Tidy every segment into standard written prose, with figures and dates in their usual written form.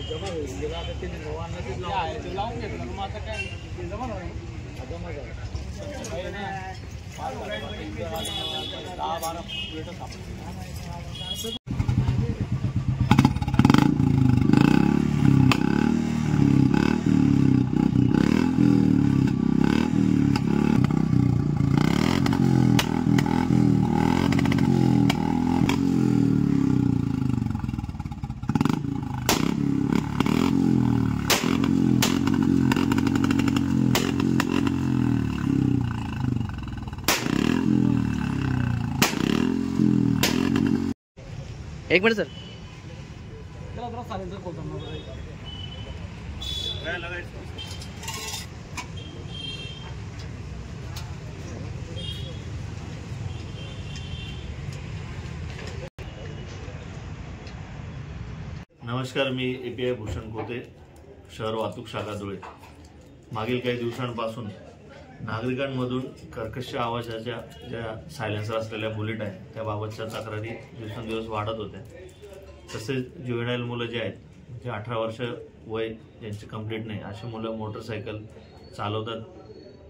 लावून घेतलं मग आता काय जमा झालं 10-12 मिनिटं थांबलो. एक मिनट सर. नमस्कार, मी API भूषण कोते, शहर वाहतूक शाखा धुळे. मागील काही दिवसांपासून नागरिकांमधून कर्कश आवाजाच्या ज्या सायलेन्सर असलेल्या बुलेट आहेत त्याबाबतच्या तक्रारी दिवसेंदिवस वाढत होत्या. तसेच ज्युव्हेनाईल मुलं जे आहेत म्हणजे 18 वर्ष वय ज्यांचे कंप्लीट नाही अशी मुलं मोटरसायकल चालवतात,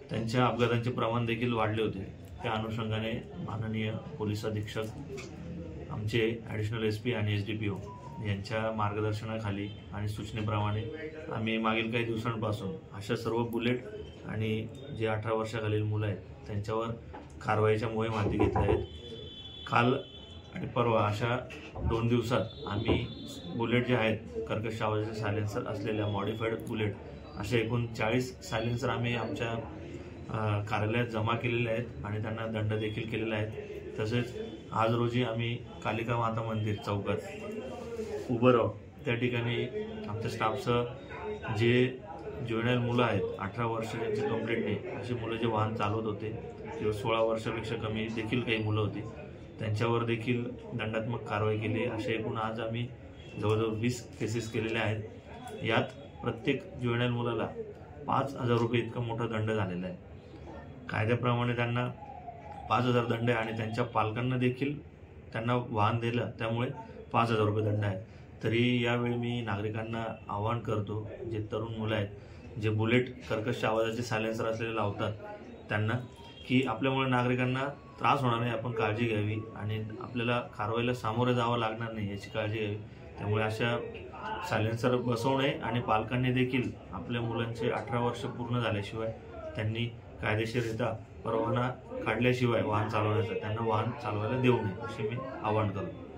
त्यांच्या अपघातांचे प्रमाण देखील वाढले होते. त्या अनुषंगाने माननीय पोलीस अधीक्षक आमचे ॲडिशनल SP आणि SDPO यांच्या मार्गदर्शनाखाली आणि सूचनेप्रमाणे आम्ही मागील काही दिवसांपासून अशा सर्व बुलेट आणि जे 18 वर्षाखालील मुलं आहेत त्यांच्यावर कारवाईच्या मोहीम हाती घेतल्या आहेत. काल आणि परवा अशा 2 दिवसात आम्ही बुलेट जे आहेत कर्कश आवाजाचे सायलेन्सर असलेल्या मॉडिफाईड बुलेट अशा एकूण 40 सायलेन्सर आम्ही आमच्या कार्यालयात जमा केलेले आहेत आणि त्यांना दंड देखील केलेला आहे. तसेच आज रोजी आम्ही कालिका माता मंदिर चौकात उभं राहू त्या ठिकाणी आमच्या स्टाफसह जे ज्युव्हेनाईल मुलं आहेत 18 वर्ष ज्यांची कंप्लीट नाही अशी मुलं जे वाहन चालवत होते किंवा 16 वर्षापेक्षा कमी देखील काही मुलं होती त्यांच्यावर देखील दंडात्मक कारवाई केली. असे एकूण आज आम्ही जवळजवळ 20 केसेस केलेल्या आहेत. यात प्रत्येक ज्युव्हेनाईल मुलाला 5,000 रुपये इतका मोठा दंड झालेला आहे. कायद्याप्रमाणे त्यांना 5,000 दंड आहे आणि त्यांच्या पालकांना देखील त्यांना वाहन दिलं त्यामुळे 5,000 रुपये दंड आहे. तरी यावेळी मी नागरिकांना आवाहन करतो, जे तरुण मुलं आहेत जे बुलेट कर्कश आवाजाचे सायलेन्सर असलेले लावतात त्यांना, की आपल्यामुळे नागरिकांना त्रास होणार नाही, आपण काळजी घ्यावी आणि आपल्याला कारवाईला सामोरे जावं लागणार नाही याची काळजी घ्यावी. त्यामुळे अशा सायलेन्सर बसवू नये आणि पालकांनी देखील आपल्या मुलांचे 18 वर्ष पूर्ण झाल्याशिवाय त्यांनी कायदेशीररित्या परवाना काढल्याशिवाय वाहन चालवण्याचा त्यांना वाहन चालवायला देऊ नये असे मी आवाहन करतो.